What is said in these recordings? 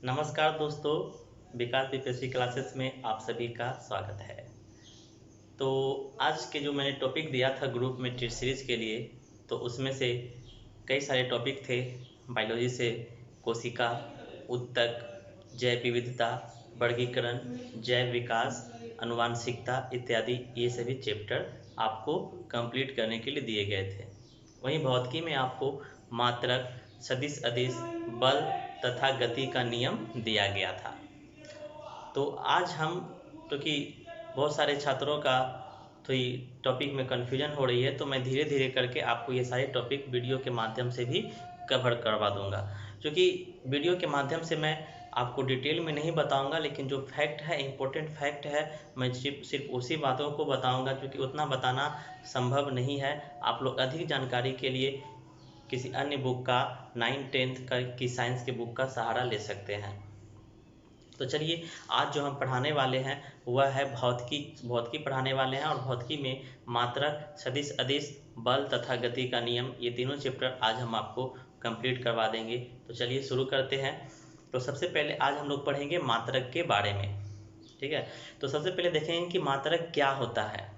नमस्कार दोस्तों, विकास BPSC classes में आप सभी का स्वागत है। तो आज के जो मैंने टॉपिक दिया था ग्रुप में टेस्ट सीरीज़ के लिए, तो उसमें से कई सारे टॉपिक थे। बायोलॉजी से कोशिका, ऊतक, जैव विविधता, वर्गीकरण, जैव विकास, आनुवांशिकता इत्यादि ये सभी चैप्टर आपको कंप्लीट करने के लिए दिए गए थे। वहीं भौतिकी में आपको मात्रक, सदिश अदिश, बल तथा गति का नियम दिया गया था। तो आज हम, क्योंकि बहुत सारे छात्रों का थोड़ी टॉपिक में कन्फ्यूजन हो रही है, तो मैं धीरे धीरे करके आपको ये सारे टॉपिक वीडियो के माध्यम से भी कवर करवा दूंगा। क्योंकि वीडियो के माध्यम से मैं आपको डिटेल में नहीं बताऊंगा, लेकिन जो फैक्ट है, इम्पोर्टेंट फैक्ट है, मैं सिर्फ उसी बातों को बताऊंगा, क्योंकि उतना बताना संभव नहीं है। आप लोग अधिक जानकारी के लिए किसी अन्य बुक का 9th-10th की साइंस के बुक का सहारा ले सकते हैं। तो चलिए, आज जो हम पढ़ाने वाले हैं वह है भौतिकी पढ़ाने वाले हैं। और भौतिकी में मात्रक, सदिश अदिश, बल तथा गति का नियम, ये तीनों चैप्टर आज हम आपको कंप्लीट करवा देंगे। तो चलिए शुरू करते हैं। तो सबसे पहले आज हम लोग पढ़ेंगे मात्रक के बारे में। ठीक है, तो सबसे पहले देखेंगे कि मात्रक क्या होता है।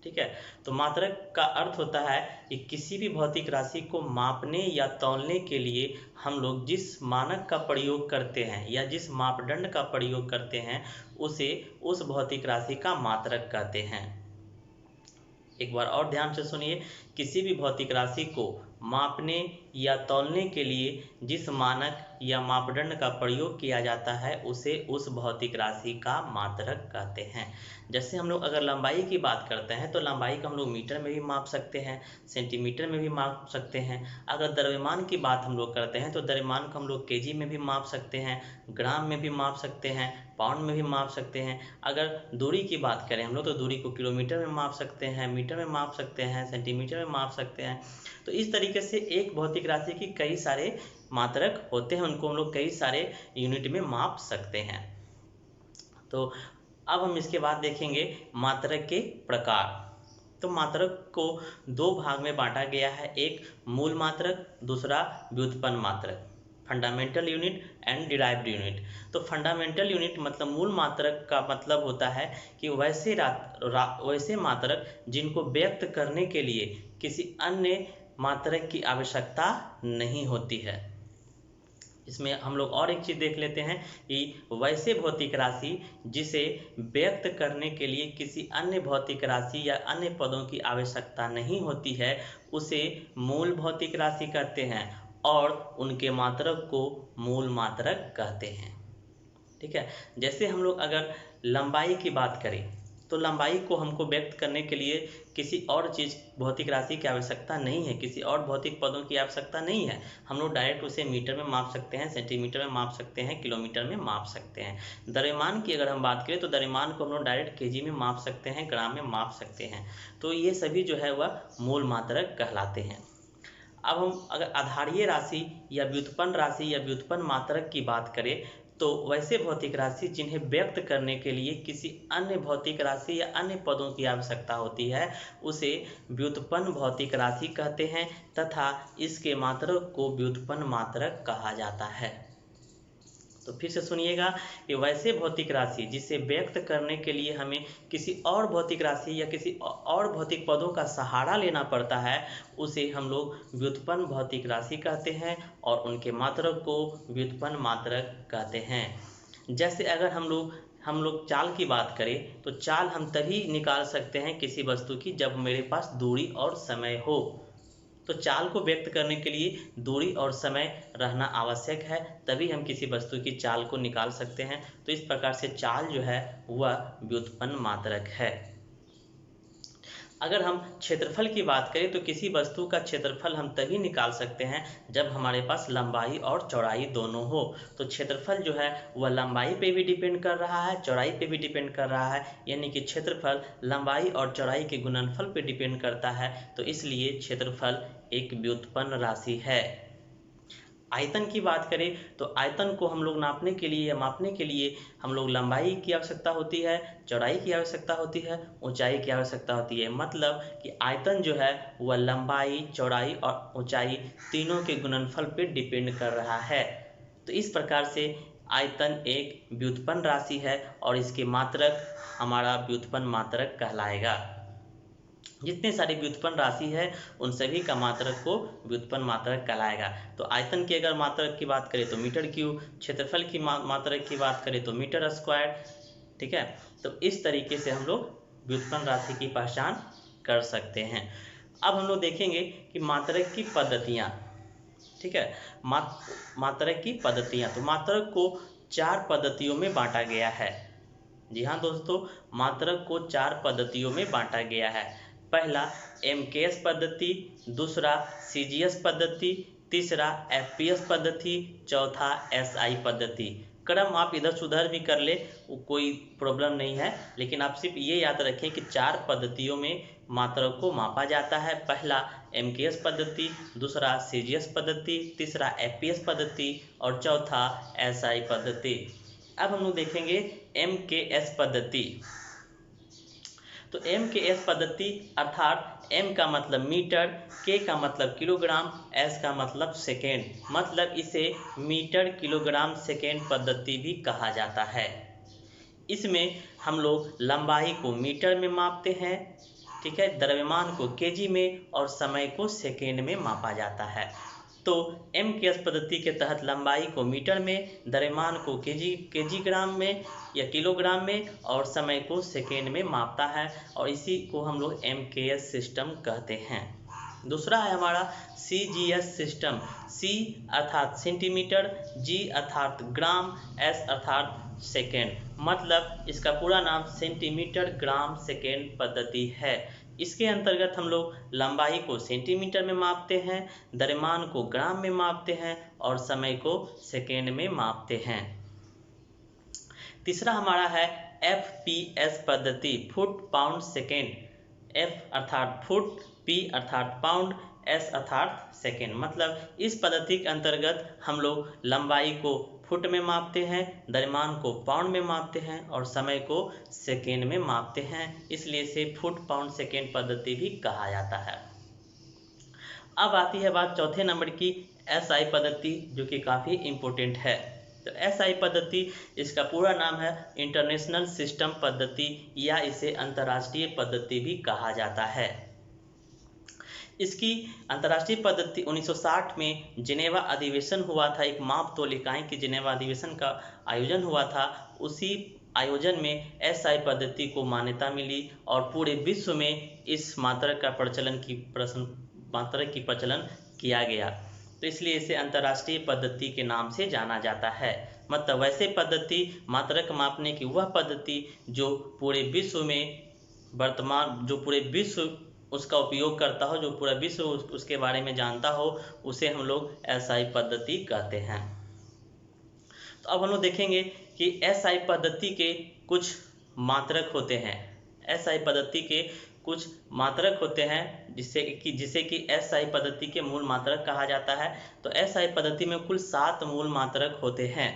ठीक है, तो मात्रक का अर्थ होता है कि किसी भी भौतिक राशि को मापने या तौलने के लिए हम लोग जिस मानक का प्रयोग करते हैं या जिस मापदंड का प्रयोग करते हैं उसे उस भौतिक राशि का मात्रक कहते हैं। एक बार और ध्यान से सुनिए, किसी भी भौतिक राशि को मापने या तौलने के लिए जिस मानक या मापदंड का प्रयोग किया जाता है उसे उस भौतिक राशि का मात्रक कहते हैं। जैसे हम लोग अगर लंबाई की बात करते हैं तो लंबाई को हम लोग मीटर में भी माप सकते हैं, सेंटीमीटर में भी माप सकते हैं। अगर द्रव्यमान की बात हम लोग करते हैं तो द्रव्यमान को हम लोग केजी में भी माप सकते हैं, ग्राम में भी माप सकते हैं, पाउंड में भी माप सकते हैं। अगर दूरी की बात करें हम लोग तो दूरी को किलोमीटर में माप सकते हैं, मीटर में माप सकते हैं, सेंटीमीटर में माप सकते हैं। तो इस तरीके से एक भौतिक राशि की कई सारे मात्रक होते हैं, उनको हम लोग कई सारे यूनिट में माप सकते हैं। तो अब हम इसके बाद देखेंगे मात्रक के प्रकार। तो मात्रक को दो भाग में बांटा गया है, एक मूल मात्रक, दूसरा व्युत्पन्न मात्रक, fundamental unit and derived unit. तो फंडामेंटल यूनिट मतलब मूल मात्रक का मतलब होता है कि वैसे मात्रक जिनको व्यक्त करने के लिए किसी अन्य मात्रक की आवश्यकता नहीं होती है। इसमें हम लोग और एक चीज़ देख लेते हैं कि वैसे भौतिक राशि जिसे व्यक्त करने के लिए किसी अन्य भौतिक राशि या अन्य पदों की आवश्यकता नहीं होती है उसे मूल भौतिक राशि कहते हैं और उनके मात्रक को मूल मात्रक कहते हैं। ठीक है, जैसे हम लोग अगर लंबाई की बात करें तो लंबाई को हमको व्यक्त करने के लिए किसी और चीज़ भौतिक राशि की आवश्यकता नहीं है, किसी और भौतिक पदों की आवश्यकता नहीं है। हम लोग डायरेक्ट उसे मीटर में माप सकते हैं, सेंटीमीटर में माप सकते हैं, किलोमीटर में माप सकते हैं। द्रव्यमान की अगर हम बात करें तो द्रव्यमान को हम लोग डायरेक्ट केजी में माप सकते हैं, ग्राम में माप सकते हैं। तो ये सभी जो है वह मूल मात्रक कहलाते हैं। अब हम अगर आधारीय राशि या व्युत्पन्न राशि या व्युत्पन्न मात्रक की बात करें तो वैसे भौतिक राशि जिन्हें व्यक्त करने के लिए किसी अन्य भौतिक राशि या अन्य पदों की आवश्यकता होती है उसे व्युत्पन्न भौतिक राशि कहते हैं तथा इसके मात्रक को व्युत्पन्न मात्रक कहा जाता है। तो फिर से सुनिएगा कि वैसे भौतिक राशि जिसे व्यक्त करने के लिए हमें किसी और भौतिक राशि या किसी और भौतिक पदों का सहारा लेना पड़ता है उसे हम लोग व्युत्पन्न भौतिक राशि कहते हैं और उनके मात्रक को व्युत्पन्न मात्रक कहते हैं। जैसे अगर हम लोग चाल की बात करें तो चाल हम तभी निकाल सकते हैं किसी वस्तु की जब मेरे पास दूरी और समय हो। तो चाल को व्यक्त करने के लिए दूरी और समय रहना आवश्यक है, तभी हम किसी वस्तु की चाल को निकाल सकते हैं। तो इस प्रकार से चाल जो है वह व्युत्पन्न मात्रक है। अगर हम क्षेत्रफल की बात करें तो किसी वस्तु का क्षेत्रफल हम तभी निकाल सकते हैं जब हमारे पास लंबाई और चौड़ाई दोनों हो। तो क्षेत्रफल जो है वह लंबाई पे भी डिपेंड कर रहा है, चौड़ाई पे भी डिपेंड कर रहा है, यानी कि क्षेत्रफल लंबाई और चौड़ाई के गुणनफल पे डिपेंड करता है। तो इसलिए क्षेत्रफल एक व्युत्पन्न राशि है। आयतन की बात करें तो आयतन को हम लोग नापने के लिए या मापने के लिए हम लोग लंबाई की आवश्यकता होती है, चौड़ाई की आवश्यकता होती है, ऊंचाई की आवश्यकता होती है। मतलब कि आयतन जो है वह लंबाई, चौड़ाई और ऊंचाई तीनों के गुणनफल पर डिपेंड कर रहा है। तो इस प्रकार से आयतन एक व्युत्पन्न राशि है और इसके मात्रक हमारा व्युत्पन्न मात्रक कहलाएगा। जितने सारी व्युत्पन्न राशि है उन सभी का मात्रक को व्युत्पन्न मात्रक कहलाएगा। तो आयतन की अगर मात्रक की बात करें तो मीटर क्यूब, क्षेत्रफल की मात्रक की बात करें तो मीटर स्क्वायर। ठीक है, तो इस तरीके से हम लोग व्युत्पन्न राशि की पहचान कर सकते हैं। अब हम लोग देखेंगे कि मात्रक की पद्धतियाँ। ठीक है, मात्रक की पद्धतियाँ, तो मात्रक को 4 पद्धतियों में बांटा गया है। जी हाँ दोस्तों, मात्रक को 4 पद्धतियों में बांटा गया है। पहला MKS पद्धति, दूसरा CGS पद्धति, तीसरा FPS पद्धति, चौथा SI पद्धति। क्रम आप इधर सुधर भी कर ले, कोई प्रॉब्लम नहीं है, लेकिन आप सिर्फ ये याद रखें कि 4 पद्धतियों में मात्रक को मापा जाता है। पहला MKS पद्धति, दूसरा CGS पद्धति, तीसरा FPS पद्धति और चौथा SI पद्धति। अब हम लोग देखेंगे MKS पद्धति। तो MKS पद्धति अर्थात M का मतलब मीटर, K का मतलब किलोग्राम, S का मतलब सेकेंड, मतलब इसे मीटर किलोग्राम सेकेंड पद्धति भी कहा जाता है। इसमें हम लोग लंबाई को मीटर में मापते हैं, ठीक है, द्रव्यमान को केजी में और समय को सेकेंड में मापा जाता है। तो MKS पद्धति के तहत लंबाई को मीटर में, द्रव्यमान को केजीग्राम में या किलोग्राम में और समय को सेकेंड में मापता है, और इसी को हम लोग MKS सिस्टम कहते हैं। दूसरा है हमारा CGS सिस्टम। C अर्थात सेंटीमीटर, G अर्थात ग्राम, S अर्थात सेकेंड, मतलब इसका पूरा नाम सेंटीमीटर ग्राम सेकेंड पद्धति है। इसके अंतर्गत हम लोग लंबाई को सेंटीमीटर में मापते हैं, द्रव्यमान को ग्राम में मापते हैं और समय को सेकेंड में मापते हैं। तीसरा हमारा है FPS पद्धति, फुट पाउंड सेकेंड। F अर्थात फुट, P अर्थात पाउंड, S अर्थात सेकेंड, मतलब इस पद्धति के अंतर्गत हम लोग लंबाई को फुट में मापते हैं, द्रव्यमान को पाउंड में मापते हैं और समय को सेकेंड में मापते हैं, इसलिए इसे फुट पाउंड सेकेंड पद्धति भी कहा जाता है। अब आती है बात चौथे नंबर की SI पद्धति, जो कि काफ़ी इम्पोर्टेंट है। तो SI पद्धति, इसका पूरा नाम है इंटरनेशनल सिस्टम पद्धति या इसे अंतर्राष्ट्रीय पद्धति भी कहा जाता है। इसकी अंतर्राष्ट्रीय पद्धति 1960 में जिनेवा अधिवेशन हुआ था, एक माप तोल इकाई की जिनेवा अधिवेशन का आयोजन हुआ था। उसी आयोजन में SI पद्धति को मान्यता मिली और पूरे विश्व में इस मात्रक की प्रचलन किया गया, तो इसलिए इसे अंतर्राष्ट्रीय पद्धति के नाम से जाना जाता है। मतलब वैसे पद्धति, मात्रक मापने की वह पद्धति जो पूरे विश्व में जो पूरे विश्व उसका उपयोग करता हो, जो पूरा विश्व उसके बारे में जानता हो, उसे हम लोग SI पद्धति कहते हैं। तो अब हम लोग देखेंगे कि SI पद्धति के कुछ मात्रक होते हैं। SI पद्धति के कुछ मात्रक होते हैं जिसे कि SI पद्धति के मूल मात्रक कहा जाता है। तो SI पद्धति में कुल 7 मूल मात्रक होते हैं।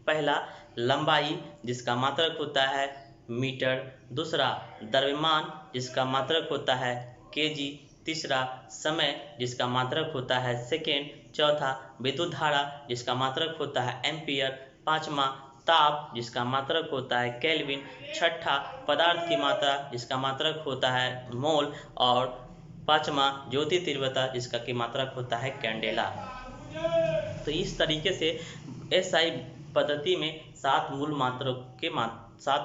पहला लंबाई, जिसका मात्रक होता है मीटर। दूसरा द्रव्यमान, जिसका मात्रक होता है केजी। तीसरा समय, जिसका मात्रक होता है सेकेंड। चौथा विद्युत धारा, जिसका मात्रक होता है एम्पियर। पांचवा ताप, जिसका मात्रक होता है केल्विन। छठा पदार्थ की मात्रा, जिसका मात्रक होता है मोल। और पांचवा ज्योति तीव्रता, जिसका की मात्रक होता है कैंडेला। तो इस तरीके से SI पद्धति में 7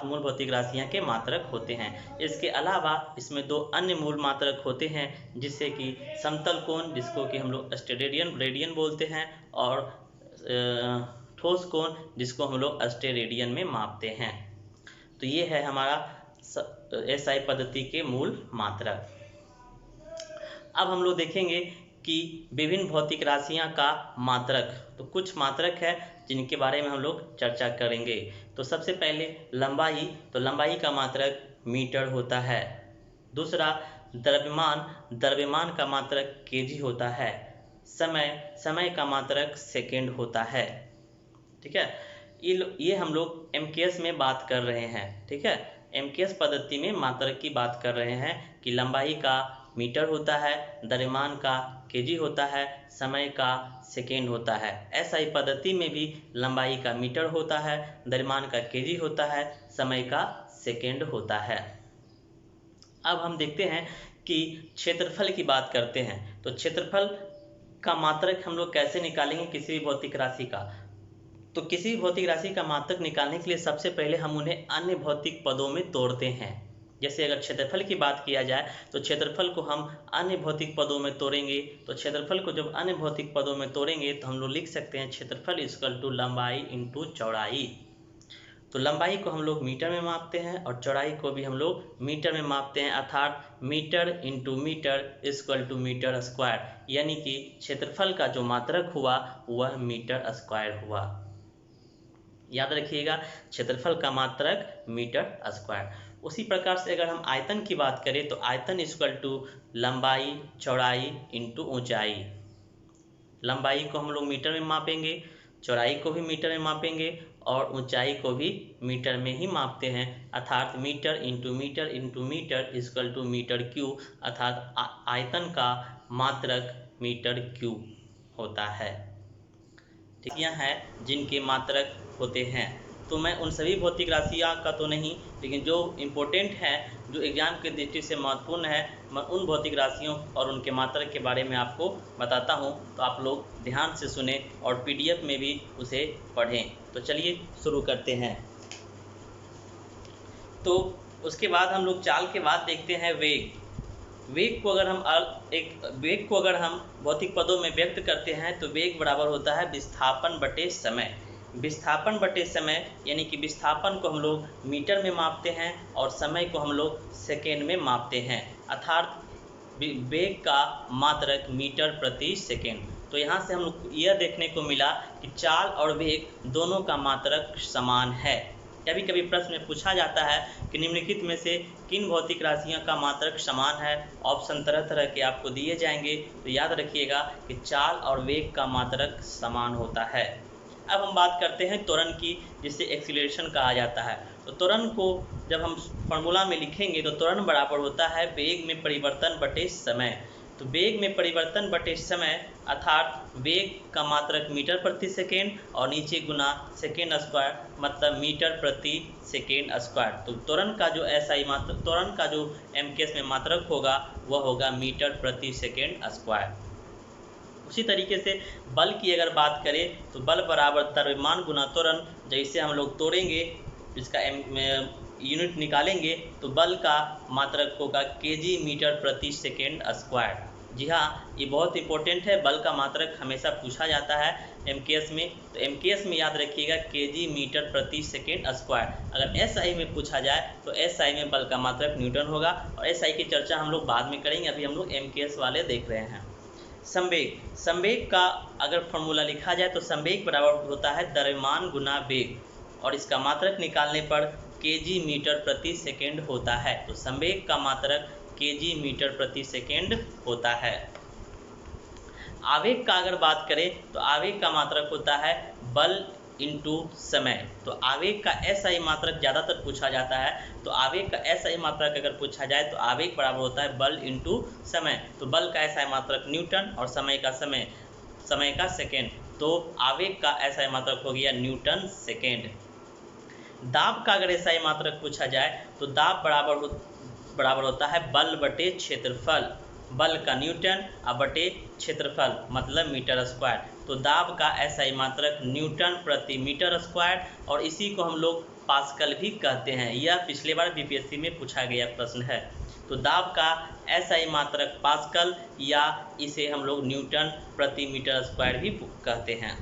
मूल भौतिक राशियां के मात्रक होते हैं। इसके अलावा इसमें 2 अन्य मूल मात्रक होते हैं, जिससे कि समतल कोण, जिसको कि हम लोग रेडियन बोलते हैं, और ठोस कोण, जिसको हम लोग रेडियन में मापते हैं। तो ये है हमारा SI पद्धति के मूल मात्रक। अब हम लोग देखेंगे कि विभिन्न भौतिक राशियां का मात्रक। तो कुछ मात्रक है जिनके बारे में हम लोग चर्चा करेंगे। तो सबसे पहले लंबाई, तो लंबाई का मात्रक मीटर होता है। दूसरा द्रव्यमान का मात्रक केजी होता है। समय का मात्रक सेकेंड होता है। ठीक है, ये हम लोग MKS में बात कर रहे हैं। ठीक है, MKS पद्धति में मात्रक की बात कर रहे हैं कि लंबाई का मीटर होता है, द्रव्यमान का केजी होता है, समय का सेकेंड होता है। एसआई पद्धति में भी लंबाई का मीटर होता है, द्रव्यमान का केजी होता है, समय का सेकेंड होता है। अब हम देखते हैं कि क्षेत्रफल की बात करते हैं। तो क्षेत्रफल का मात्रक हम लोग कैसे निकालेंगे किसी भी भौतिक राशि का। तो किसी भी भौतिक राशि का मात्रक निकालने के लिए सबसे पहले हम उन्हें अन्य भौतिक पदों में तोड़ते हैं। जैसे अगर क्षेत्रफल की बात किया जाए तो क्षेत्रफल को हम अन्य भौतिक पदों में तोड़ेंगे। तो क्षेत्रफल को जब अन्य भौतिक पदों में तोड़ेंगे तो हम लोग लिख सकते हैं क्षेत्रफल इक्वल टू लंबाई इंटू चौड़ाई। तो लंबाई को हम लोग मीटर में मापते हैं और चौड़ाई को भी हम लोग मीटर में मापते हैं, अर्थात metre into metre equal to metre square, यानी कि क्षेत्रफल का जो मात्रक हुआ वह मीटर स्क्वायर हुआ। याद रखिएगा, क्षेत्रफल का मात्रक मीटर स्क्वायर। उसी प्रकार से अगर हम आयतन की बात करें तो आयतन इक्वल टू लंबाई चौड़ाई इंटू ऊंचाई। लंबाई को हम लोग मीटर में मापेंगे, चौड़ाई को भी मीटर में मापेंगे और ऊंचाई को भी मीटर में ही मापते हैं, अर्थात metre into metre equal to metre cube, अर्थात आयतन का मात्रक मीटर क्यूब होता है। राशियाँ हैं जिनके मात्रक होते हैं। तो मैं उन सभी भौतिक राशियाँ का तो नहीं, लेकिन जो इम्पोर्टेंट हैं, जो एग्जाम की दृष्टि से महत्वपूर्ण है, मैं उन भौतिक राशियों और उनके मात्रक के बारे में आपको बताता हूँ। तो आप लोग ध्यान से सुने और पीडीएफ में भी उसे पढ़ें। तो चलिए शुरू करते हैं। तो उसके बाद हम लोग चाल के बाद देखते हैं वेग। वेग को अगर हम भौतिक पदों में व्यक्त करते हैं तो वेग बराबर होता है विस्थापन बटे समय। विस्थापन बटे समय यानी कि विस्थापन को हम लोग मीटर में मापते हैं और समय को हम लोग सेकेंड में मापते हैं, अर्थात वेग का मात्रक मीटर प्रति सेकेंड। तो यहाँ से हम लोग यह देखने को मिला कि चाल और वेग दोनों का मात्रक समान है। कभी कभी प्रश्न में पूछा जाता है कि निम्नलिखित में से किन भौतिक राशियों का मात्रक समान है। ऑप्शन तरह तरह के आपको दिए जाएंगे, तो याद रखिएगा कि चाल और वेग का मात्रक समान होता है। अब हम बात करते हैं त्वरण की, जिसे एक्सीलरेशन कहा जाता है। तो त्वरण को जब हम फॉर्मूला में लिखेंगे तो त्वरण बराबर होता है वेग में परिवर्तन बटे समय। तो वेग में परिवर्तन बटे समय अर्थात वेग का मात्रक मीटर प्रति सेकेंड और नीचे गुना सेकेंड स्क्वायर, मतलब मीटर प्रति सेकेंड स्क्वायर। तो त्वरण का जो एसआई मात्रक, त्वरण का जो एमकेएस में मात्रक होगा वह होगा मीटर प्रति सेकेंड स्क्वायर। उसी तरीके से बल की अगर बात करें तो बल बराबर द्रव्यमान गुना त्वरण। जैसे हम लोग तोड़ेंगे, इसका यूनिट निकालेंगे तो बल का मात्रक होगा केजी मीटर प्रति सेकेंड स्क्वायर। जी हाँ, ये बहुत इंपॉर्टेंट है, बल का मात्रक हमेशा पूछा जाता है एमकेएस में। तो एमकेएस में याद रखिएगा केजी मीटर प्रति सेकेंड स्क्वायर। अगर एसआई में पूछा जाए तो एसआई में बल का मात्रक न्यूटन होगा और एसआई की चर्चा हम लोग बाद में करेंगे, अभी हम लोग एमकेएस वाले देख रहे हैं। संवेग, संवेग का अगर फॉर्मूला लिखा जाए तो संवेग बराबर होता है द्रव्यमान गुना वेग और इसका मात्रक निकालने पर केजी मीटर प्रति सेकेंड होता है। तो संवेग का मात्रक केजी मीटर प्रति सेकेंड होता है। आवेग का अगर बात करें तो आवेग का मात्रक होता है बल इंटू समय। तो आवेग का एसआई मात्रक ज़्यादातर पूछा जाता है। तो आवेग का एसआई मात्रक अगर पूछा जाए तो आवेग बराबर होता है बल इंटू समय। तो बल का एसआई मात्रक न्यूटन और समय का सेकेंड। तो आवेग का एसआई मात्रक हो गया न्यूटन सेकेंड। दाब का अगर एसआई मात्रक पूछा जाए तो दाब बराबर होता है बल बटे क्षेत्रफल। बल का न्यूटन और बटे क्षेत्रफल मतलब मीटर स्क्वायर। तो दाब का एसआई मात्रक न्यूटन प्रति मीटर स्क्वायर और इसी को हम लोग पास्कल भी कहते हैं। यह पिछले बार बीपीएससी में पूछा गया प्रश्न है। तो दाब का एसआई मात्रक पास्कल या इसे हम लोग न्यूटन प्रति मीटर स्क्वायर भी कहते हैं।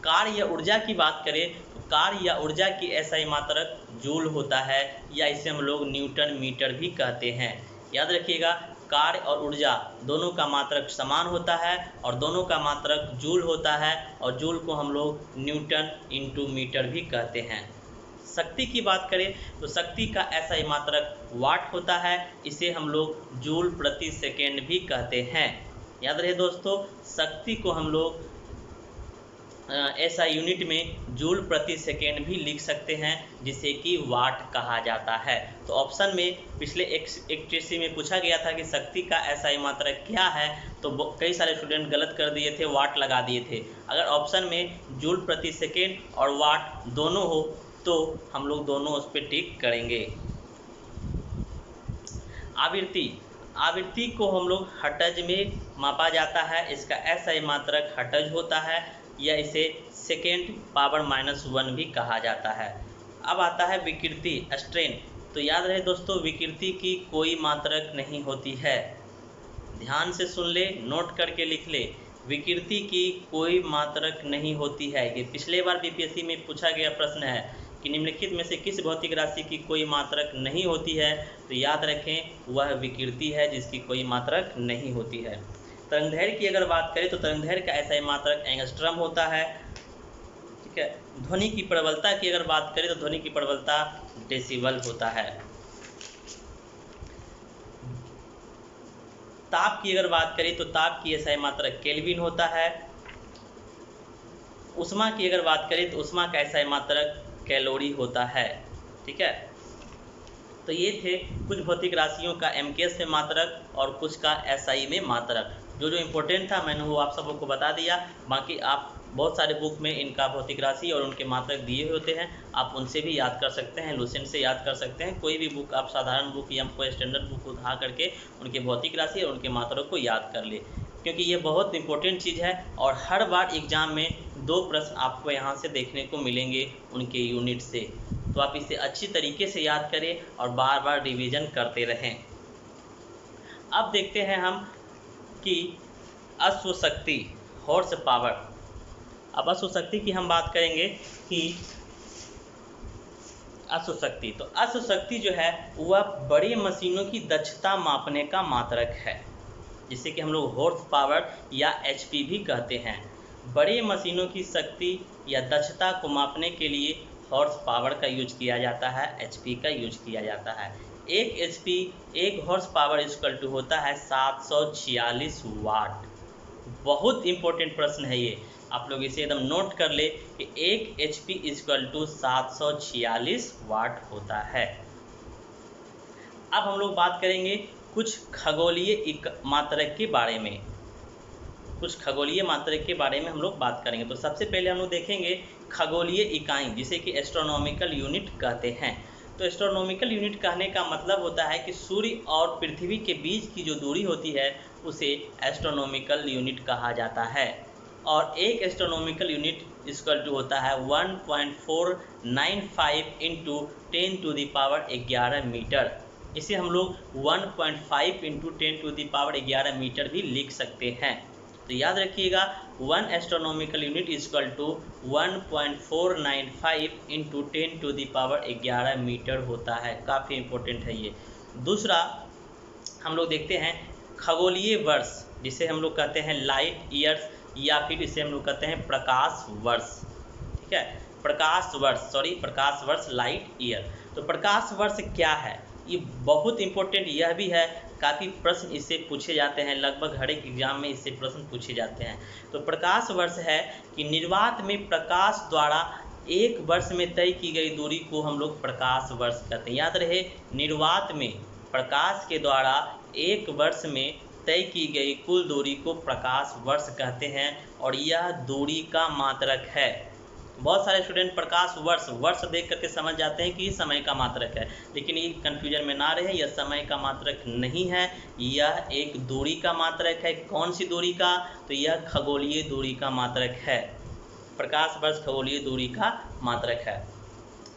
कार्य या ऊर्जा की बात करें तो कार्य या ऊर्जा की एसआई मात्रक जूल होता है या इसे हम लोग न्यूटन मीटर भी कहते हैं। याद रखिएगा, कार्य और ऊर्जा दोनों का मात्रक समान होता है और दोनों का मात्रक जूल होता है और जूल को हम लोग न्यूटन इंटू मीटर भी कहते हैं। शक्ति की बात करें तो शक्ति का एसआई मात्रक वाट होता है, इसे हम लोग जूल प्रति सेकेंड भी कहते हैं। याद रहे दोस्तों, शक्ति को हम लोग ऐसा यूनिट में जूल प्रति सेकेंड भी लिख सकते हैं, जिसे कि वाट कहा जाता है। तो ऑप्शन में पिछले एक TC में पूछा गया था कि शक्ति का SI मात्रक क्या है, तो कई सारे स्टूडेंट गलत कर दिए थे, वाट लगा दिए थे। अगर ऑप्शन में जूल प्रति सेकेंड और वाट दोनों हो तो हम लोग दोनों उस पर टिक करेंगे। आवृत्ति को हम लोग हर्ट्ज में मापा जाता है। इसका SI मात्रक हर्ट्ज होता है, या इसे सेकेंड पावर -1 भी कहा जाता है। अब आता है विकृति, स्ट्रेन। तो याद रहे दोस्तों, विकृति की कोई मात्रक नहीं होती है। ध्यान से सुन ले, नोट करके लिख ले, विकृति की कोई मात्रक नहीं होती है। ये पिछले बार BPSC में पूछा गया प्रश्न है कि निम्नलिखित में से किस भौतिक राशि की कोई मात्रक नहीं होती है। तो याद रखें, वह विकृति है जिसकी कोई मात्रक नहीं होती है। तरंगदैर्घ्य की अगर बात करें तो तरंगदैर्घ्य का SI मात्रक एंगस्ट्रम होता है। ठीक है। ध्वनि की प्रबलता की अगर बात करें तो ध्वनि की प्रबलता डेसिबल होता है। ताप की अगर बात करें तो ताप की SI मात्रक केल्विन होता है। उष्मा की अगर बात करें तो उष्मा का SI मात्रक कैलोरी होता है। ठीक है। तो ये थे कुछ भौतिक राशियों का MKS में मात्रक और कुछ का SI में मात्रक। जो इम्पोर्टेंट था मैंने वो आप सबों को बता दिया। बाकी आप बहुत सारे बुक में इनका भौतिक राशि और उनके मात्रक दिए होते हैं, आप उनसे भी याद कर सकते हैं, लुसेंट से याद कर सकते हैं। कोई भी बुक आप साधारण बुक या कोई स्टैंडर्ड बुक उठा करके उनके भौतिक राशि और उनके मात्रक को याद कर ले, क्योंकि ये बहुत इंपॉर्टेंट चीज़ है। और हर बार एग्जाम में 2 प्रश्न आपको यहाँ से देखने को मिलेंगे उनके यूनिट से। तो आप इसे अच्छी तरीके से याद करें और बार बार रिवीजन करते रहें। अब देखते हैं हम कि अश्वशक्ति, हॉर्स पावर। अब अश्वशक्ति की हम बात करेंगे कि अश्वशक्ति, तो अश्वशक्ति जो है वह बड़ी मशीनों की दक्षता मापने का मात्रक है, जिसे कि हम लोग हॉर्स पावर या HP भी कहते हैं। बड़ी मशीनों की शक्ति या दक्षता को मापने के लिए हॉर्स पावर का यूज किया जाता है, HP का यूज किया जाता है। 1 HP 1 horse power equal to होता है 746 वाट। बहुत इंपॉर्टेंट प्रश्न है ये, आप लोग इसे एकदम नोट कर ले कि 1 HP इक्वल टू 746 वाट होता है। अब हम लोग बात करेंगे कुछ खगोलीय मात्रक के बारे में। कुछ खगोलीय मात्रक के बारे में हम लोग बात करेंगे। तो सबसे पहले हम लोग देखेंगे खगोलीय इकाई, जिसे कि एस्ट्रोनॉमिकल यूनिट कहते हैं। तो एस्ट्रोनॉमिकल यूनिट कहने का मतलब होता है कि सूर्य और पृथ्वी के बीच की जो दूरी होती है उसे एस्ट्रोनॉमिकल यूनिट कहा जाता है। और एक एस्ट्रोनॉमिकल यूनिट इक्वल टू होता है 1.495 इंटू 10⁻11 मीटर। इसे हम लोग 1.5 इंटू 10⁻11 मीटर भी लिख सकते हैं। तो याद रखिएगा 1 astronomical unit equal to 1.495 into 10⁻11 metre होता है। काफ़ी इंपॉर्टेंट है ये। दूसरा हम लोग देखते हैं खगोलीय वर्ष, जिसे हम लोग कहते हैं लाइट ईयर्स, या फिर इसे हम लोग कहते हैं प्रकाश वर्ष। ठीक है, प्रकाश वर्ष लाइट ईयर। तो प्रकाश वर्ष क्या है, ये बहुत इंपॉर्टेंट यह भी है, काफ़ी प्रश्न इससे पूछे जाते हैं, लगभग हर एक एग्जाम में इससे प्रश्न पूछे जाते हैं। तो प्रकाश वर्ष है कि निर्वात में प्रकाश द्वारा 1 वर्ष में तय की गई दूरी को हम लोग प्रकाश वर्ष कहते हैं। याद रहे, निर्वात में प्रकाश के द्वारा 1 वर्ष में तय की गई कुल दूरी को प्रकाश वर्ष कहते हैं, और यह दूरी का मात्रक है। बहुत सारे स्टूडेंट प्रकाश वर्ष देख करके समझ जाते हैं कि ये समय का मात्रक है, लेकिन ये कन्फ्यूजन में ना रहे, यह समय का मात्रक नहीं है, यह एक दूरी का मात्रक है। कौन सी दूरी का, तो यह खगोलीय दूरी का मात्रक है। प्रकाश वर्ष खगोलीय दूरी का मात्रक है।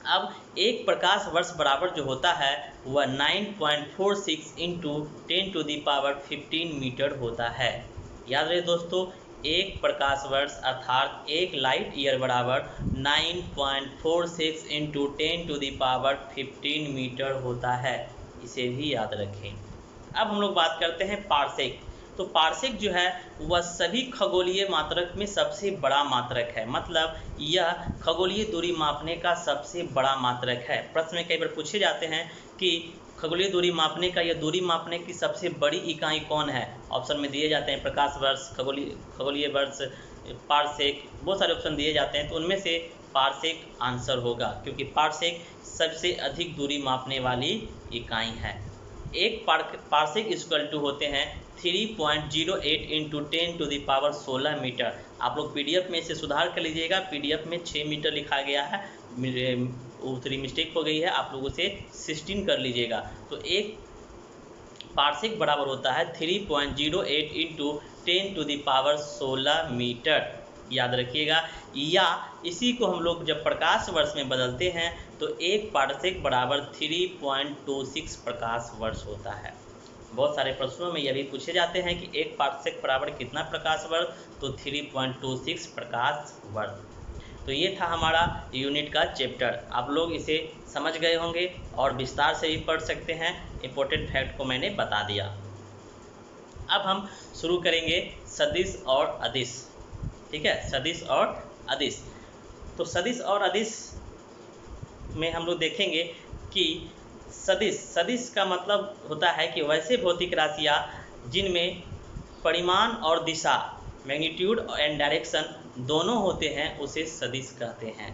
अब एक प्रकाश वर्ष बराबर जो होता है वह 9.46 इंटू 10⁻15 मीटर होता है। याद रहे दोस्तों, एक प्रकाश वर्ष अर्थात एक लाइट ईयर बराबर 9.46 इंटू 10⁻15 मीटर होता है। इसे भी याद रखें। अब हम लोग बात करते हैं पार्सेक। तो पार्सेक जो है वह सभी खगोलीय मात्रक में सबसे बड़ा मात्रक है, मतलब यह खगोलीय दूरी मापने का सबसे बड़ा मात्रक है। प्रश्न में कई बार पूछे जाते हैं कि खगोलीय दूरी मापने का या दूरी मापने की सबसे बड़ी इकाई कौन है। ऑप्शन में दिए जाते हैं प्रकाश वर्ष, खगोलीय वर्ष, पारसेक, बहुत सारे ऑप्शन दिए जाते हैं, तो उनमें से पारसेक आंसर होगा, क्योंकि पारसेक सबसे अधिक दूरी मापने वाली इकाई है। एक पारसेक इक्वल टू होते हैं 3.08 इंटू 10⁻16 मीटर। आप लोग पीडीएफ में इसे सुधार कर लीजिएगा, पीडीएफ में 6 मीटर लिखा गया है, थोड़ी मिस्टेक हो गई है, आप लोग उसे 16 कर लीजिएगा। तो एक पारसेक बराबर होता है 3.08 इंटू 10⁻16 मीटर, याद रखिएगा। या इसी को हम लोग जब प्रकाश वर्ष में बदलते हैं तो एक पारसेक बराबर 3.26 प्रकाश वर्ष होता है। बहुत सारे प्रश्नों में यह भी पूछे जाते हैं कि एक पारसेक बराबर कितना प्रकाश वर्ष, तो 3.26 प्रकाश वर्ष। तो ये था हमारा यूनिट का चैप्टर, आप लोग इसे समझ गए होंगे और विस्तार से भी पढ़ सकते हैं, इम्पोर्टेंट फैक्ट को मैंने बता दिया। अब हम शुरू करेंगे सदिश और अदिश, ठीक है, सदिश और अदिश। तो सदिश और अदिश में हम लोग देखेंगे कि सदिश का मतलब होता है कि वैसे भौतिक राशियाँ जिनमें परिमाण और दिशा, मैग्नीट्यूड एंड डायरेक्शन दोनों होते हैं, उसे सदिश कहते हैं।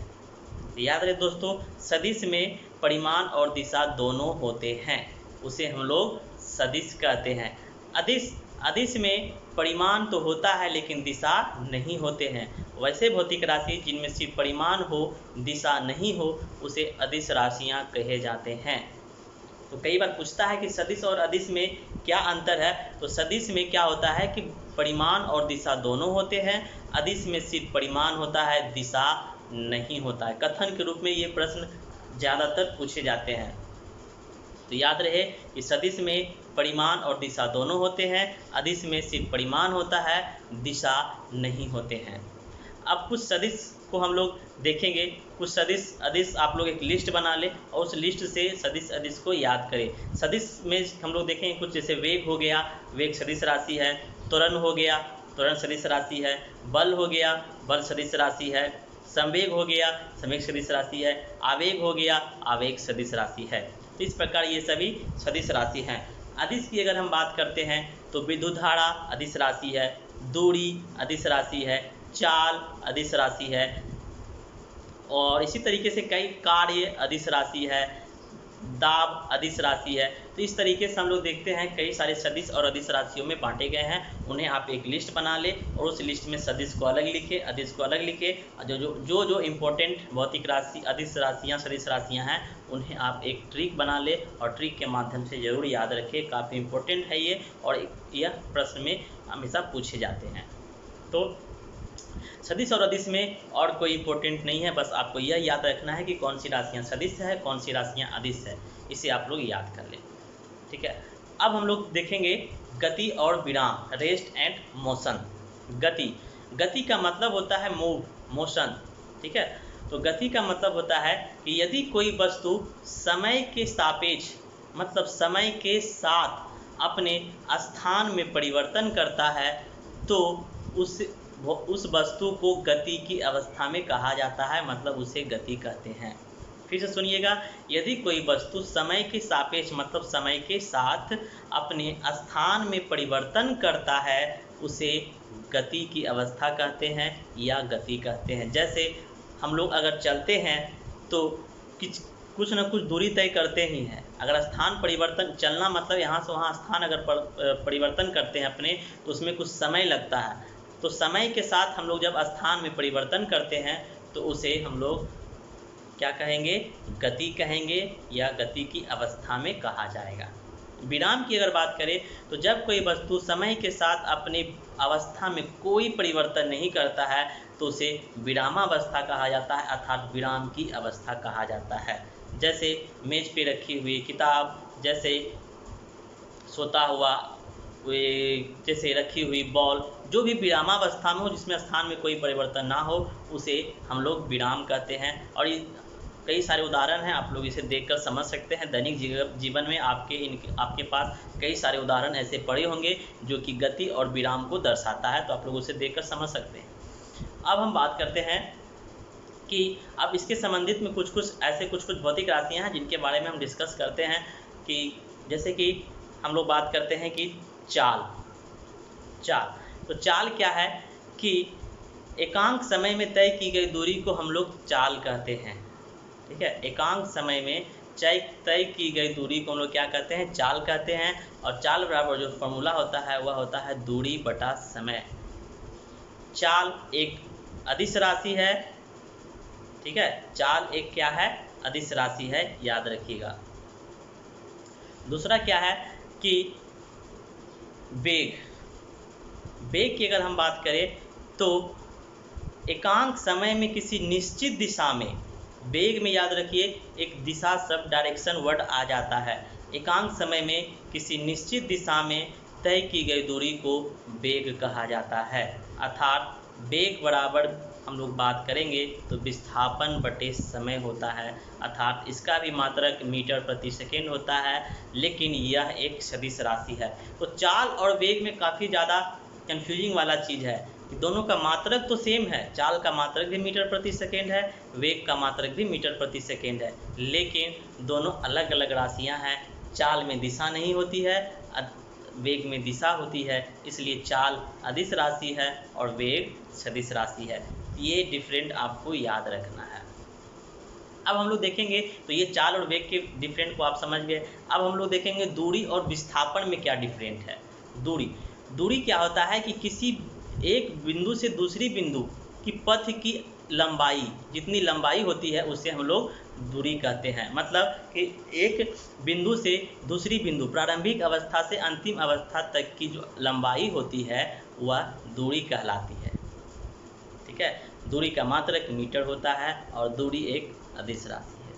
याद रहे दोस्तों, सदिश में परिमाण और दिशा दोनों होते हैं, उसे हम लोग सदिश कहते हैं। अदिश में परिमाण तो होता है लेकिन दिशा नहीं होते हैं। वैसे भौतिक राशि जिनमें सिर्फ परिमाण हो, दिशा नहीं हो, उसे अदिश राशियाँ कहे जाते हैं। तो कई बार पूछता है कि सदिश और अदिश में क्या अंतर है, तो सदिश में क्या होता है कि परिमाण और दिशा दोनों होते हैं, अदिश में सिर्फ परिमाण होता है, दिशा नहीं होता है। कथन के रूप में ये प्रश्न ज़्यादातर पूछे जाते हैं। तो याद रहे कि सदिश में परिमाण और दिशा दोनों होते हैं, अदिश में सिर्फ परिमाण होता है, दिशा नहीं होते हैं। अब कुछ सदिश को हम लोग देखेंगे, कुछ सदिश अदिश आप लोग एक लिस्ट बना लें और उस लिस्ट से सदिश अदिश को याद करें। सदिश में हम लोग देखेंगे कुछ, जैसे वेग हो गया, वेग सदिश राशि है, त्वरण हो गया, त्वरण सदिश राशि है, बल हो गया, बल सदिश राशि है, संवेग हो गया, संवेग सदिश राशि है, आवेग हो गया, आवेग सदिश राशि है। तो इस प्रकार ये सभी सदिश राशि हैं। अदिश की अगर हम बात करते हैं तो विद्युत धारा अदिश राशि है, दूरी अदिश राशि है, चाल अदिश राशि है, और इसी तरीके से कई कार्य अदिश राशि है, दाब अदिश राशि है। तो इस तरीके से हम लोग देखते हैं कई सारे सदिश और अदिश राशियों में बांटे गए हैं। उन्हें आप एक लिस्ट बना लें और उस लिस्ट में सदिश को अलग लिखे, अदिश को अलग लिखे। जो इम्पोर्टेंट भौतिक राशि अदिश राशियाँ सदिश राशियाँ हैं, उन्हें आप एक ट्रिक बना लें और ट्रिक के माध्यम से ज़रूर याद रखें। काफ़ी इम्पोर्टेंट है ये, और यह प्रश्न में हमेशा पूछे जाते हैं। तो सदिश और अदिश में और कोई इम्पोर्टेंट नहीं है, बस आपको यह याद रखना है कि कौन सी राशियाँ सदिश है, कौन सी राशियाँ अदिश है, इसे आप लोग याद कर लें, ठीक है। अब हम लोग देखेंगे गति और विराम, रेस्ट एंड मोशन। गति का मतलब होता है मूव, मोशन, ठीक है। तो गति का मतलब होता है कि यदि कोई वस्तु समय के सापेक्ष, मतलब समय के साथ अपने स्थान में परिवर्तन करता है, तो उस वस्तु को गति की अवस्था में कहा जाता है, मतलब उसे गति कहते हैं। फिर से सुनिएगा, यदि कोई वस्तु समय के सापेक्ष, मतलब समय के साथ अपने स्थान में परिवर्तन करता है, उसे गति की अवस्था कहते हैं या गति कहते हैं। जैसे हम लोग अगर चलते हैं तो कुछ न कुछ दूरी तय करते ही हैं। अगर स्थान परिवर्तन, चलना मतलब यहाँ से वहाँ स्थान अगर परिवर्तन करते हैं अपने, तो उसमें कुछ समय लगता है। तो समय के साथ हम लोग जब स्थान में परिवर्तन करते हैं तो उसे हम लोग क्या कहेंगे, गति कहेंगे या गति की अवस्था में कहा जाएगा। विराम की अगर बात करें तो जब कोई वस्तु समय के साथ अपनी अवस्था में कोई परिवर्तन नहीं करता है तो उसे विरामावस्था कहा जाता है, अर्थात विराम की अवस्था कहा जाता है। जैसे मेज पे रखी हुई किताब, जैसे सोता हुआ, जैसे रखी हुई बॉल, जो भी विरामावस्था में हो, जिसमें स्थान में कोई परिवर्तन ना हो, उसे हम लोग विराम कहते हैं। और कई सारे उदाहरण हैं, आप लोग इसे देखकर समझ सकते हैं। दैनिक जीवन में आपके पास कई सारे उदाहरण ऐसे पड़े होंगे जो कि गति और विराम को दर्शाता है, तो आप लोग उसे देखकर समझ सकते हैं। अब हम बात करते हैं कि अब इसके संबंधित में कुछ भौतिक राशियाँ हैं जिनके बारे में हम डिस्कस करते हैं। कि जैसे कि हम लोग बात करते हैं कि चाल। तो चाल क्या है कि एकांक समय में तय की गई दूरी को हम लोग चाल कहते हैं। ठीक है, एकांक समय में तय की गई दूरी को हम लोग क्या कहते हैं, चाल कहते हैं। और चाल बराबर जो फॉर्मूला होता है वह होता है दूरी बटा समय। चाल एक अदिश राशि है। ठीक है, चाल एक क्या है, अदिश राशि है, याद रखिएगा। दूसरा क्या है कि वेग की अगर हम बात करें तो एकांक समय में किसी निश्चित दिशा में, वेग में याद रखिए एक दिशा शब्द डायरेक्शन वर्ड आ जाता है। एकांक समय में किसी निश्चित दिशा में तय की गई दूरी को वेग कहा जाता है। अर्थात वेग बराबर हम लोग बात करेंगे तो विस्थापन बटे समय होता है। अर्थात इसका भी मात्रक मीटर प्रति सेकेंड होता है, लेकिन यह एक सदिश राशि है। तो चाल और वेग में काफ़ी ज़्यादा कंफ्यूजिंग वाला चीज़ है कि दोनों का मात्रक तो सेम है। चाल का मात्रक भी मीटर प्रति सेकेंड है, वेग का मात्रक भी मीटर प्रति सेकेंड है, लेकिन दोनों अलग अलग राशियां हैं। चाल में दिशा नहीं होती है, वेग में दिशा होती है, इसलिए चाल अदिश राशि है और वेग सदिश राशि है। ये डिफरेंट आपको याद रखना है। अब हम लोग देखेंगे, तो ये चाल और वेग के डिफरेंट को आप समझ गए। अब हम लोग देखेंगे दूरी और विस्थापन में क्या डिफरेंट है। दूरी क्या होता है कि किसी एक बिंदु से दूसरी बिंदु की पथ की लंबाई, जितनी लंबाई होती है उसे हम लोग दूरी कहते हैं। मतलब कि एक बिंदु से दूसरी बिंदु, प्रारंभिक अवस्था से अंतिम अवस्था तक की जो लंबाई होती है वह दूरी कहलाती है। ठीक है, दूरी का मात्रक मीटर होता है और दूरी एक अदिश राशि है।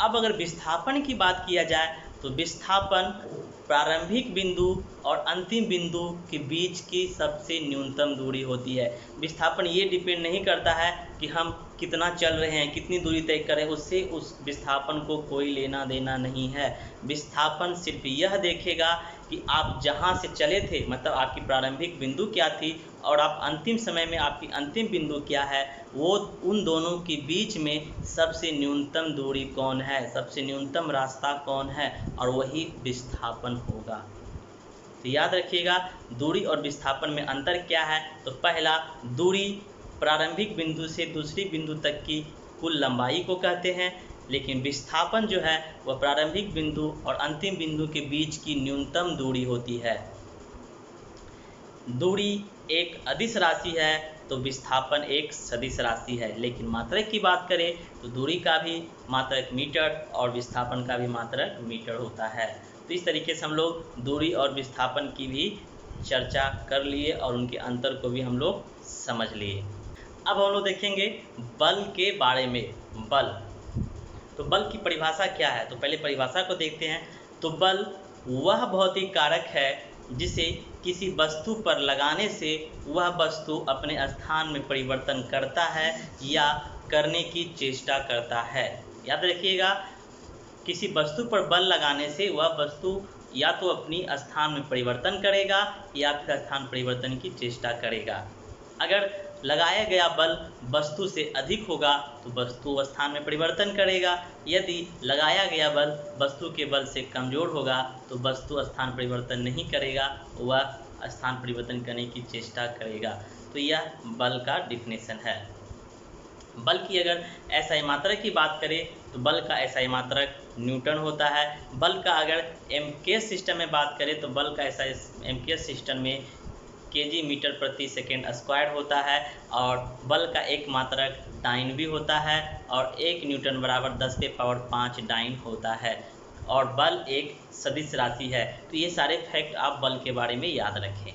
अब अगर विस्थापन की बात किया जाए तो विस्थापन प्रारंभिक बिंदु और अंतिम बिंदु के बीच की सबसे न्यूनतम दूरी होती है। विस्थापन ये डिपेंड नहीं करता है कि हम कितना चल रहे हैं, कितनी दूरी तय करें, उससे उस विस्थापन को कोई लेना देना नहीं है। विस्थापन सिर्फ यह देखेगा कि आप जहां से चले थे, मतलब आपकी प्रारंभिक बिंदु क्या थी और आप अंतिम समय में आपकी अंतिम बिंदु क्या है, वो उन दोनों के बीच में सबसे न्यूनतम दूरी कौन है, सबसे न्यूनतम रास्ता कौन है, और वही विस्थापन होगा। तो याद रखिएगा दूरी और विस्थापन में अंतर क्या है। तो पहला, दूरी प्रारंभिक बिंदु से दूसरी बिंदु तक की कुल लंबाई को कहते हैं, लेकिन विस्थापन जो है वह प्रारंभिक बिंदु और अंतिम बिंदु के बीच की न्यूनतम दूरी होती है। दूरी एक अदिश राशि है तो विस्थापन एक सदिश राशि है, लेकिन मात्रक की बात करें तो दूरी का भी मात्रक मीटर और विस्थापन का भी मात्रक मीटर होता है। तो इस तरीके से हम लोग दूरी और विस्थापन की भी चर्चा कर लिए और उनके अंतर को भी हम लोग समझ लिए। अब हम लोग देखेंगे बल के बारे में। तो बल की परिभाषा क्या है, तो पहले परिभाषा को देखते हैं। तो बल वह भौतिक कारक है जिसे किसी वस्तु पर लगाने से वह वस्तु अपने स्थान में परिवर्तन करता है या करने की चेष्टा करता है। याद रखिएगा, किसी वस्तु पर बल लगाने से वह वस्तु या तो अपनी स्थान में परिवर्तन करेगा या फिर स्थान परिवर्तन की चेष्टा करेगा। अगर लगाया गया बल वस्तु से अधिक होगा तो वस्तु स्थान में परिवर्तन करेगा। यदि लगाया गया बल वस्तु के बल से कमज़ोर होगा तो वस्तु स्थान परिवर्तन नहीं करेगा, वह स्थान परिवर्तन करने की चेष्टा करेगा। तो यह बल का डिफिनेशन है। बल की अगर एसआई मात्रक की बात करें तो बल का एसआई मात्रक न्यूटन होता है। बल का अगर एमकेएस सिस्टम में बात करें तो बल का एसआई एमकेएस सिस्टम में केजी मीटर प्रति सेकेंड स्क्वायर होता है और बल का एक मात्रक डाइन भी होता है और 1 न्यूटन बराबर 10⁵ डाइन होता है और बल एक सदिश राशि है। तो ये सारे फैक्ट आप बल के बारे में याद रखें।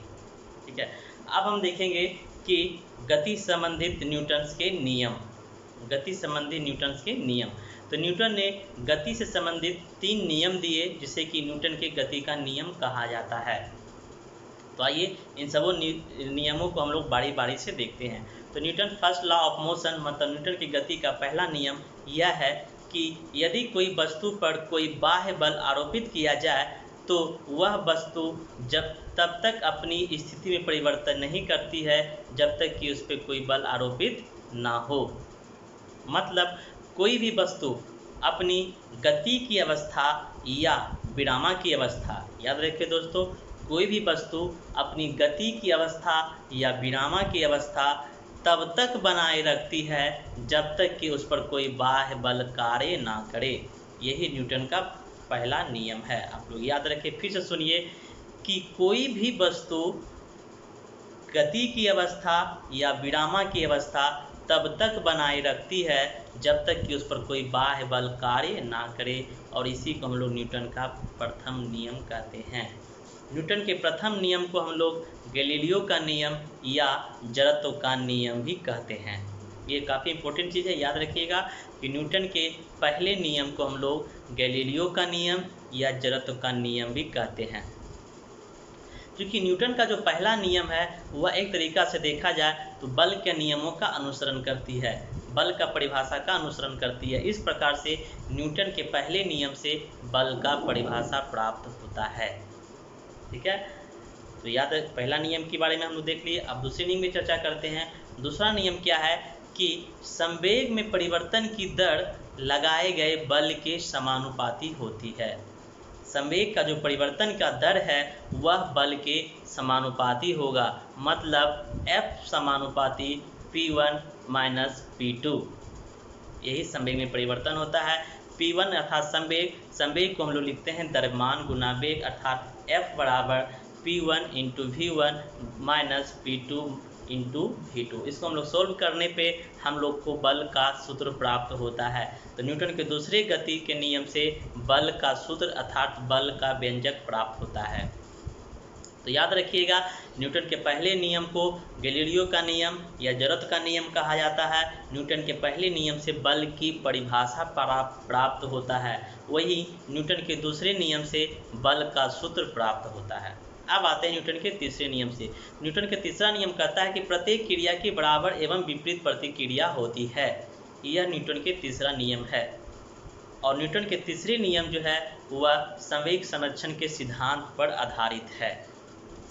ठीक है, अब हम देखेंगे कि गति संबंधित न्यूटन्स के नियम। तो न्यूटन ने गति से संबंधित 3 नियम दिए जिसे कि न्यूटन के गति का नियम कहा जाता है। तो आइए इन सबों नियमों को हम लोग बारी बारी से देखते हैं। तो Newton first law of motion, मतलब न्यूटन की गति का पहला नियम यह है कि यदि कोई वस्तु पर कोई बाह्य बल आरोपित किया जाए तो वह वस्तु तब तक अपनी स्थिति में परिवर्तन नहीं करती है जब तक कि उस पर कोई बल आरोपित ना हो। मतलब कोई भी वस्तु अपनी गति की अवस्था या विरामा की अवस्था, याद रखिए दोस्तों, कोई भी वस्तु अपनी गति की अवस्था या विरामा की अवस्था तब तक बनाए रखती है जब तक कि उस पर कोई बाह्य बल कार्य ना करे। यही न्यूटन का पहला नियम है। आप लोग याद रखें, फिर से सुनिए कि कोई भी वस्तु गति की अवस्था या विरामा की अवस्था तब तक बनाए रखती है जब तक कि उस पर कोई बाह्य बल कार्य ना करे, और इसी को हम लोग न्यूटन का प्रथम नियम कहते हैं। न्यूटन के प्रथम नियम को हम लोग गैलीलियो का नियम या जड़त्व का नियम भी कहते हैं। ये काफ़ी इंपॉर्टेंट चीज़ है, याद रखिएगा कि न्यूटन के पहले नियम को हम लोग गैलीलियो का नियम या जड़त्व का नियम भी कहते हैं। क्योंकि न्यूटन का जो पहला नियम है वह एक तरीक़ा से देखा जाए तो बल के नियमों का अनुसरण करती है, बल का परिभाषा का अनुसरण करती है। इस प्रकार से न्यूटन के पहले नियम से बल का परिभाषा प्राप्त होता है। ठीक है, तो याद है, पहला नियम के बारे में हम लोग देख लिए। अब दूसरे नियम की चर्चा करते हैं। दूसरा नियम क्या है कि संवेग में परिवर्तन की दर लगाए गए बल के समानुपाती होती है। संवेग का जो परिवर्तन का दर है वह बल के समानुपाती होगा, मतलब F समानुपाती P1 माइनस P2। यही संवेग में परिवर्तन होता है। P1 अर्थात संवेग को हम लोग लिखते हैं द्रव्यमान गुना वेग, अर्थात F बराबर P1 into V1 minus P2 into V2। इसको हम लोग सोल्व करने पे हम लोग को बल का सूत्र प्राप्त होता है। तो न्यूटन के दूसरे गति के नियम से बल का सूत्र अर्थात बल का व्यंजक प्राप्त होता है। तो याद रखिएगा, न्यूटन के पहले नियम को गैलीलियो का नियम या जड़त्व का नियम कहा जाता है। न्यूटन के पहले नियम से बल की परिभाषा प्राप्त होता है, वही न्यूटन के दूसरे नियम से बल का सूत्र प्राप्त होता है। अब आते हैं न्यूटन के तीसरे नियम से। न्यूटन का तीसरा नियम कहता है कि प्रत्येक क्रिया की बराबर एवं विपरीत प्रतिक्रिया होती है। यह न्यूटन के तीसरा नियम है। और न्यूटन के तीसरे नियम जो है वह संवेग संरक्षण के सिद्धांत पर आधारित है।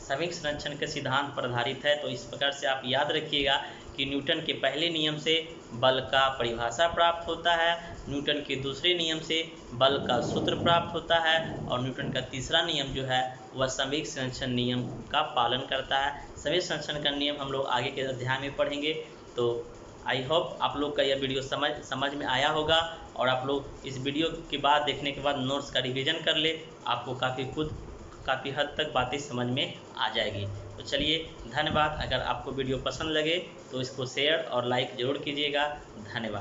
संवेग संरक्षण के सिद्धांत पर आधारित है। तो इस प्रकार से आप याद रखिएगा कि न्यूटन के पहले नियम से बल का परिभाषा प्राप्त होता है, न्यूटन के दूसरे नियम से बल का सूत्र प्राप्त होता है, और न्यूटन का तीसरा नियम जो है वह संवेग संरक्षण नियम का पालन करता है। संवेग संरक्षण का नियम हम लोग आगे के अध्याय में पढ़ेंगे। तो आई होप आप लोग का यह वीडियो समझ में आया होगा, और आप लोग इस वीडियो के बाद देखने के बाद नोट्स का रिवीजन कर ले, आपको काफ़ी हद तक बातें समझ में आ जाएगी। तो चलिए, धन्यवाद। अगर आपको वीडियो पसंद लगे तो इसको शेयर और लाइक ज़रूर कीजिएगा। धन्यवाद।